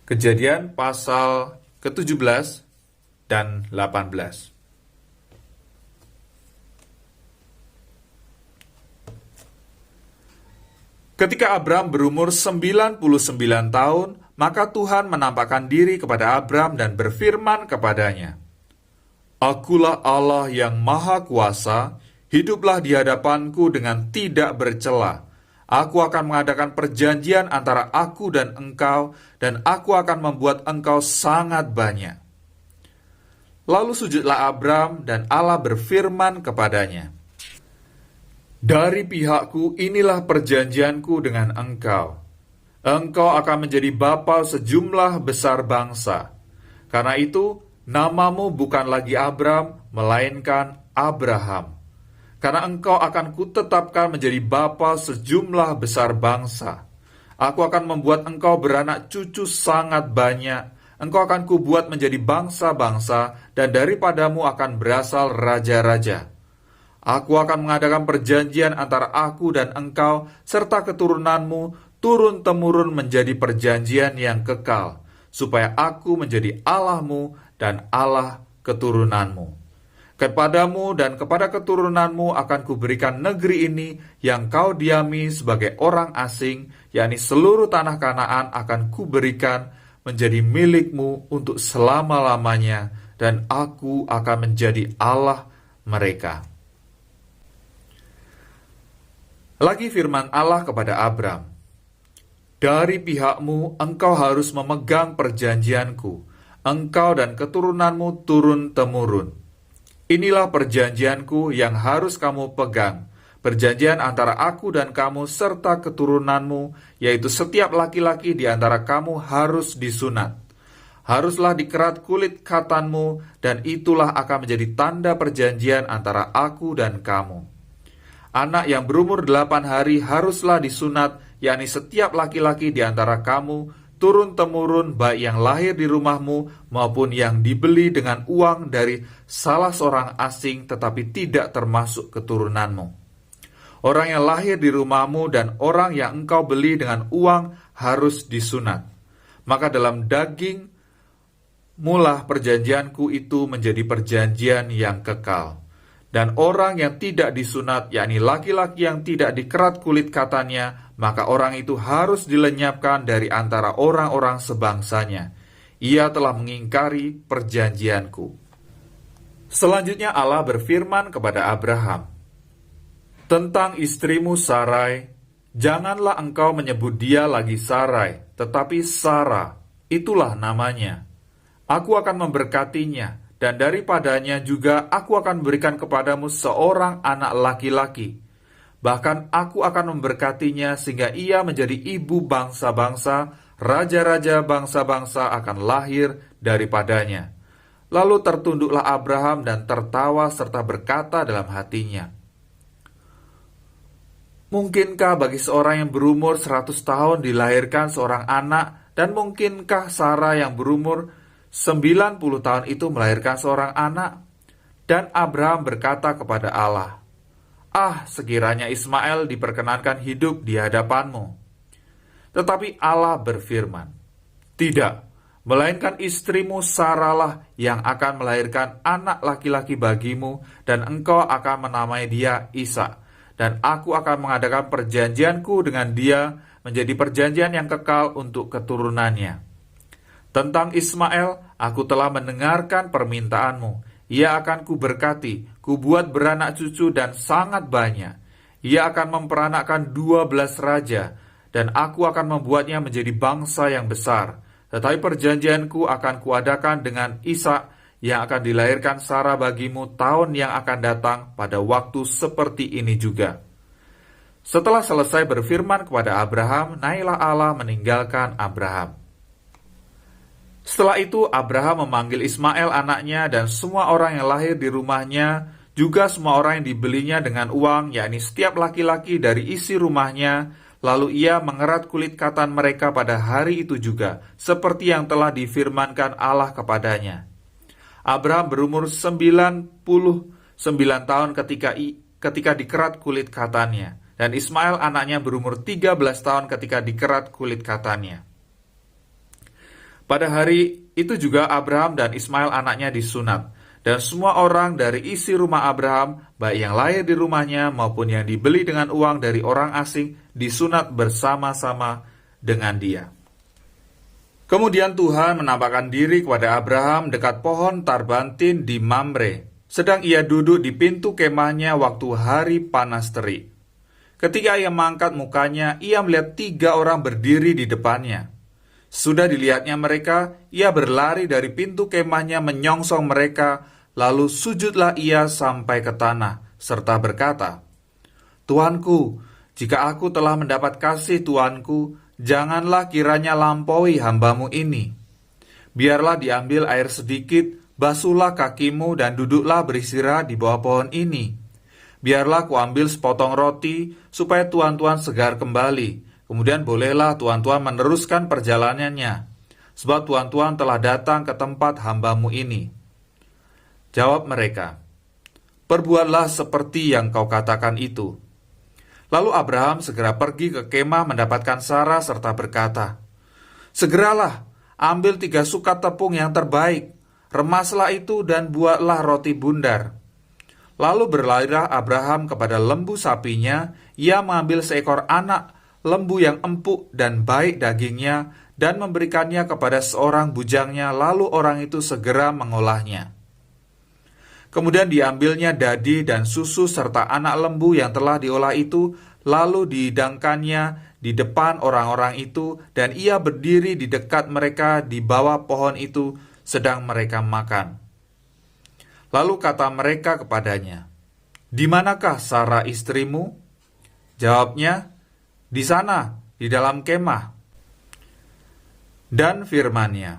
Kejadian pasal ke-17 dan 18. Ketika Abram berumur 99 tahun, maka Tuhan menampakkan diri kepada Abram dan berfirman kepadanya, "Akulah Allah yang Maha Kuasa, hiduplah di hadapanku dengan tidak bercela. Aku akan mengadakan perjanjian antara aku dan engkau, dan aku akan membuat engkau sangat banyak." Lalu sujudlah Abram, dan Allah berfirman kepadanya, "Dari pihakku inilah perjanjianku dengan engkau. Engkau akan menjadi bapa sejumlah besar bangsa. Karena itu, namamu bukan lagi Abram, melainkan Abraham. Karena engkau akan kutetapkan menjadi bapa sejumlah besar bangsa. Aku akan membuat engkau beranak cucu sangat banyak. Engkau akan kubuat menjadi bangsa-bangsa, dan daripadamu akan berasal raja-raja. Aku akan mengadakan perjanjian antara aku dan engkau, serta keturunanmu, turun-temurun menjadi perjanjian yang kekal, supaya aku menjadi Allahmu dan Allah keturunanmu. Kepadamu dan kepada keturunanmu akan kuberikan negeri ini yang kau diami sebagai orang asing, yakni seluruh tanah Kanaan akan kuberikan menjadi milikmu untuk selama-lamanya, dan aku akan menjadi Allah mereka." Lagi firman Allah kepada Abram, "Dari pihakmu engkau harus memegang perjanjianku, engkau dan keturunanmu turun-temurun. Inilah perjanjianku yang harus kamu pegang, perjanjian antara aku dan kamu serta keturunanmu, yaitu setiap laki-laki di antara kamu harus disunat. Haruslah dikerat kulit katanmu, dan itulah akan menjadi tanda perjanjian antara aku dan kamu. Anak yang berumur 8 hari haruslah disunat, yakni setiap laki-laki di antara kamu, turun-temurun baik yang lahir di rumahmu maupun yang dibeli dengan uang dari salah seorang asing tetapi tidak termasuk keturunanmu. Orang yang lahir di rumahmu dan orang yang engkau beli dengan uang harus disunat. Maka dalam daging mulah perjanjianku itu menjadi perjanjian yang kekal. Dan orang yang tidak disunat, yakni laki-laki yang tidak dikerat kulit katanya, maka orang itu harus dilenyapkan dari antara orang-orang sebangsanya. Ia telah mengingkari perjanjianku." Selanjutnya Allah berfirman kepada Abraham, "Tentang istrimu Sarai, janganlah engkau menyebut dia lagi Sarai, tetapi Sarah, itulah namanya. Aku akan memberkatinya, dan daripadanya juga aku akan memberikan kepadamu seorang anak laki-laki. Bahkan aku akan memberkatinya sehingga ia menjadi ibu bangsa-bangsa, raja-raja bangsa-bangsa akan lahir daripadanya." Lalu tertunduklah Abraham dan tertawa serta berkata dalam hatinya, "Mungkinkah bagi seorang yang berumur 100 tahun dilahirkan seorang anak, dan mungkinkah Sarah yang berumur 90 tahun itu melahirkan seorang anak?" Dan Abraham berkata kepada Allah, sekiranya Ismail diperkenankan hidup di hadapanmu." Tetapi Allah berfirman, "Tidak, melainkan istrimu Sarahlah yang akan melahirkan anak laki-laki bagimu, dan engkau akan menamai dia Ishak, dan aku akan mengadakan perjanjianku dengan dia menjadi perjanjian yang kekal untuk keturunannya. Tentang Ismail, aku telah mendengarkan permintaanmu. Ia akan kuberkati, kubuat beranak cucu dan sangat banyak. Ia akan memperanakkan 12 raja, dan aku akan membuatnya menjadi bangsa yang besar. Tetapi perjanjianku akan kuadakan dengan Ishak yang akan dilahirkan Sarah bagimu tahun yang akan datang pada waktu seperti ini juga." Setelah selesai berfirman kepada Abraham, naiklah Allah meninggalkan Abraham. Setelah itu Abraham memanggil Ismail anaknya dan semua orang yang lahir di rumahnya, juga semua orang yang dibelinya dengan uang, yakni setiap laki-laki dari isi rumahnya. Lalu ia mengerat kulit katan mereka pada hari itu juga, seperti yang telah difirmankan Allah kepadanya. Abraham berumur 99 tahun ketika dikerat kulit katannya, dan Ismail anaknya berumur 13 tahun ketika dikerat kulit katannya. Pada hari itu juga Abraham dan Ismail anaknya disunat, dan semua orang dari isi rumah Abraham, baik yang lahir di rumahnya maupun yang dibeli dengan uang dari orang asing, disunat bersama-sama dengan dia. Kemudian Tuhan menampakkan diri kepada Abraham dekat pohon tarbantin di Mamre, sedang ia duduk di pintu kemahnya waktu hari panas terik. Ketika ia mengangkat mukanya, ia melihat 3 orang berdiri di depannya. Sudah dilihatnya mereka, ia berlari dari pintu kemahnya menyongsong mereka, lalu sujudlah ia sampai ke tanah, serta berkata, "Tuanku, jika aku telah mendapat kasih Tuanku, janganlah kiranya lampaui hambamu ini. Biarlah diambil air sedikit, basuhlah kakimu dan duduklah beristirahat di bawah pohon ini. Biarlah kuambil sepotong roti, supaya tuan-tuan segar kembali. Kemudian bolehlah tuan-tuan meneruskan perjalanannya, sebab tuan-tuan telah datang ke tempat hambamu ini." Jawab mereka, "Perbuatlah seperti yang kau katakan itu." Lalu Abraham segera pergi ke kemah mendapatkan Sarah serta berkata, "Segeralah, ambil 3 sukat tepung yang terbaik, remaslah itu dan buatlah roti bundar." Lalu berlarilah Abraham kepada lembu sapinya, ia mengambil seekor anak lembu yang empuk dan baik dagingnya, dan memberikannya kepada seorang bujangnya, lalu orang itu segera mengolahnya. Kemudian diambilnya dadi dan susu serta anak lembu yang telah diolah itu, lalu dihidangkannya di depan orang-orang itu, dan ia berdiri di dekat mereka di bawah pohon itu, sedang mereka makan. Lalu kata mereka kepadanya, "Di manakah Sarah istrimu?" Jawabnya, "Di sana, di dalam kemah." Dan firman-Nya,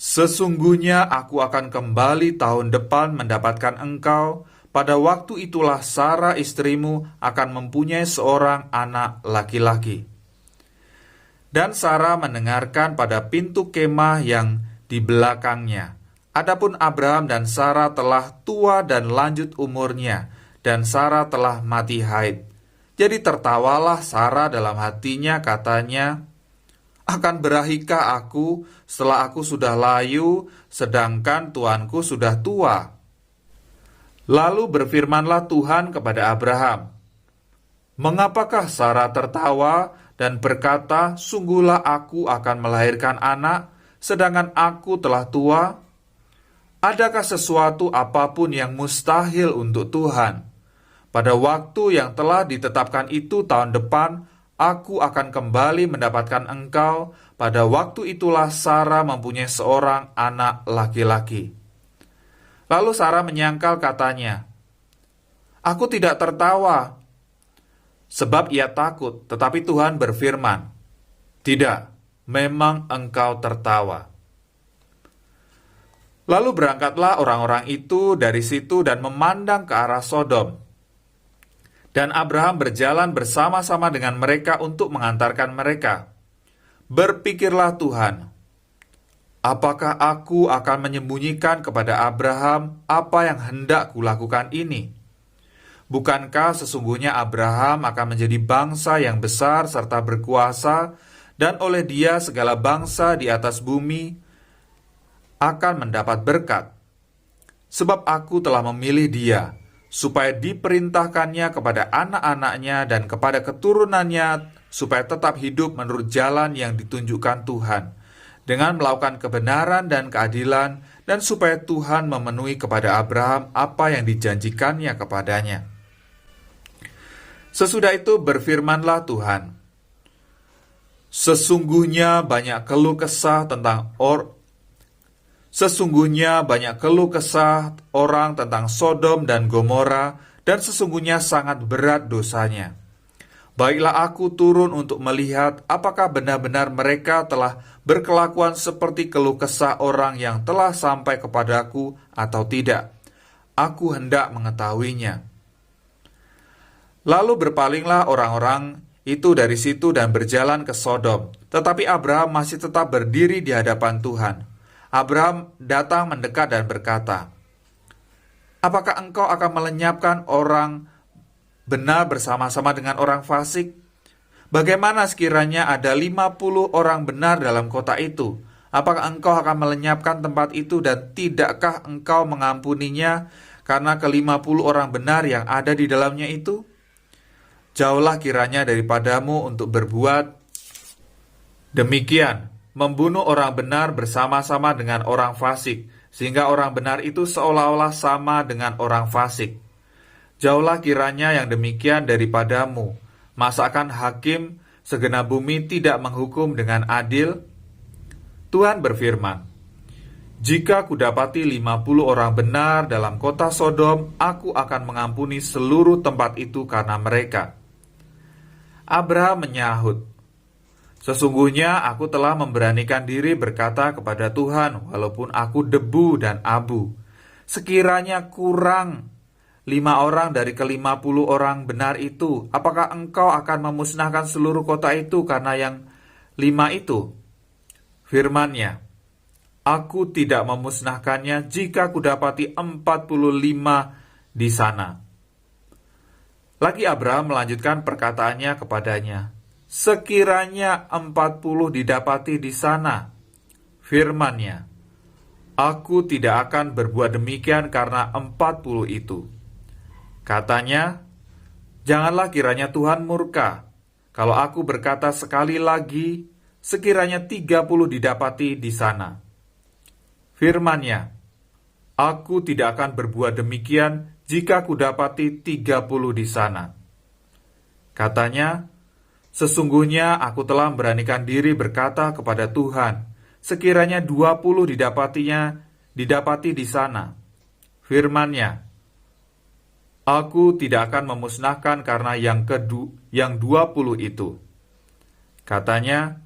"Sesungguhnya aku akan kembali tahun depan mendapatkan engkau, pada waktu itulah Sarah istrimu akan mempunyai seorang anak laki-laki." Dan Sarah mendengarkan pada pintu kemah yang di belakangnya. Adapun Abraham dan Sarah telah tua dan lanjut umurnya, dan Sarah telah mati haid. Jadi tertawalah Sarah dalam hatinya, katanya, "Akan berahikah aku setelah aku sudah layu, sedangkan tuanku sudah tua?" Lalu berfirmanlah Tuhan kepada Abraham, "Mengapakah Sarah tertawa dan berkata, 'Sungguhlah aku akan melahirkan anak, sedangkan aku telah tua?' Adakah sesuatu apapun yang mustahil untuk Tuhan? Pada waktu yang telah ditetapkan itu tahun depan, aku akan kembali mendapatkan engkau. Pada waktu itulah Sarah mempunyai seorang anak laki-laki." Lalu Sarah menyangkal, katanya, "Aku tidak tertawa." Sebab ia takut, tetapi Tuhan berfirman, "Tidak, memang engkau tertawa." Lalu berangkatlah orang-orang itu dari situ dan memandang ke arah Sodom. Dan Abraham berjalan bersama-sama dengan mereka untuk mengantarkan mereka. Berpikirlah Tuhan, "Apakah aku akan menyembunyikan kepada Abraham apa yang hendak kulakukan ini? Bukankah sesungguhnya Abraham akan menjadi bangsa yang besar serta berkuasa, dan oleh dia segala bangsa di atas bumi akan mendapat berkat? Sebab aku telah memilih dia, supaya diperintahkannya kepada anak-anaknya dan kepada keturunannya, supaya tetap hidup menurut jalan yang ditunjukkan Tuhan, dengan melakukan kebenaran dan keadilan, dan supaya Tuhan memenuhi kepada Abraham apa yang dijanjikannya kepadanya." Sesudah itu berfirmanlah Tuhan, "Sesungguhnya banyak keluh kesah orang tentang Sodom dan Gomora, dan sesungguhnya sangat berat dosanya. Baiklah aku turun untuk melihat apakah benar-benar mereka telah berkelakuan seperti keluh kesah orang yang telah sampai kepadaku atau tidak. Aku hendak mengetahuinya." Lalu berpalinglah orang-orang itu dari situ dan berjalan ke Sodom. Tetapi Abraham masih tetap berdiri di hadapan Tuhan. Abraham datang mendekat dan berkata, "Apakah engkau akan melenyapkan orang benar bersama-sama dengan orang fasik? Bagaimana sekiranya ada 50 orang benar dalam kota itu? Apakah engkau akan melenyapkan tempat itu dan tidakkah engkau mengampuninya karena ke-50 orang benar yang ada di dalamnya itu? Jauhlah kiranya daripadamu untuk berbuat demikian, membunuh orang benar bersama-sama dengan orang fasik, sehingga orang benar itu seolah-olah sama dengan orang fasik. Jauhlah kiranya yang demikian daripadamu. Masakan hakim segenap bumi tidak menghukum dengan adil? Tuhan berfirman, jika kudapati 50 orang benar dalam kota Sodom, aku akan mengampuni seluruh tempat itu karena mereka. Abraham menyahut, sesungguhnya aku telah memberanikan diri berkata kepada Tuhan, walaupun aku debu dan abu. Sekiranya kurang 5 orang dari ke-50 orang benar itu, apakah engkau akan memusnahkan seluruh kota itu karena yang 5 itu? Firman-Nya, aku tidak memusnahkannya jika kudapati 45 di sana. Lagi Abraham melanjutkan perkataannya kepadanya, sekiranya 40 didapati di sana. Firman-Nya, aku tidak akan berbuat demikian karena 40 itu. Katanya, janganlah kiranya Tuhan murka, kalau aku berkata sekali lagi, sekiranya 30 didapati di sana. Firman-Nya, aku tidak akan berbuat demikian jika kudapati 30 di sana. Katanya, sesungguhnya aku telah memberanikan diri berkata kepada Tuhan, sekiranya 20 didapati di sana. Firman-Nya, aku tidak akan memusnahkan karena yang 20 itu. Katanya,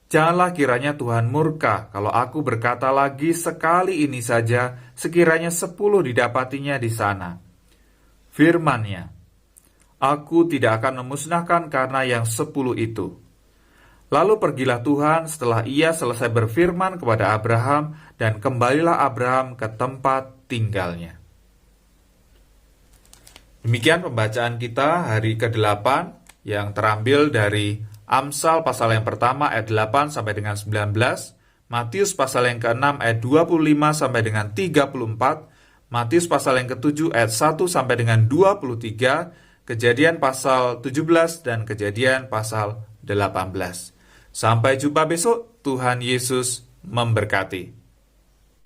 janganlah kiranya Tuhan murka kalau aku berkata lagi sekali ini saja, sekiranya 10 didapatinya di sana. Firman-Nya, aku tidak akan memusnahkan karena yang 10 itu. Lalu pergilah Tuhan setelah ia selesai berfirman kepada Abraham, dan kembalilah Abraham ke tempat tinggalnya. Demikian pembacaan kita hari ke-8 yang terambil dari Amsal pasal yang pertama ayat 8 sampai dengan 19, Matius pasal yang ke-6 ayat 25 sampai dengan 34, Matius pasal yang ke-7 ayat 1 sampai dengan 23, Kejadian pasal 17 dan Kejadian pasal 18. Sampai jumpa besok, Tuhan Yesus memberkati.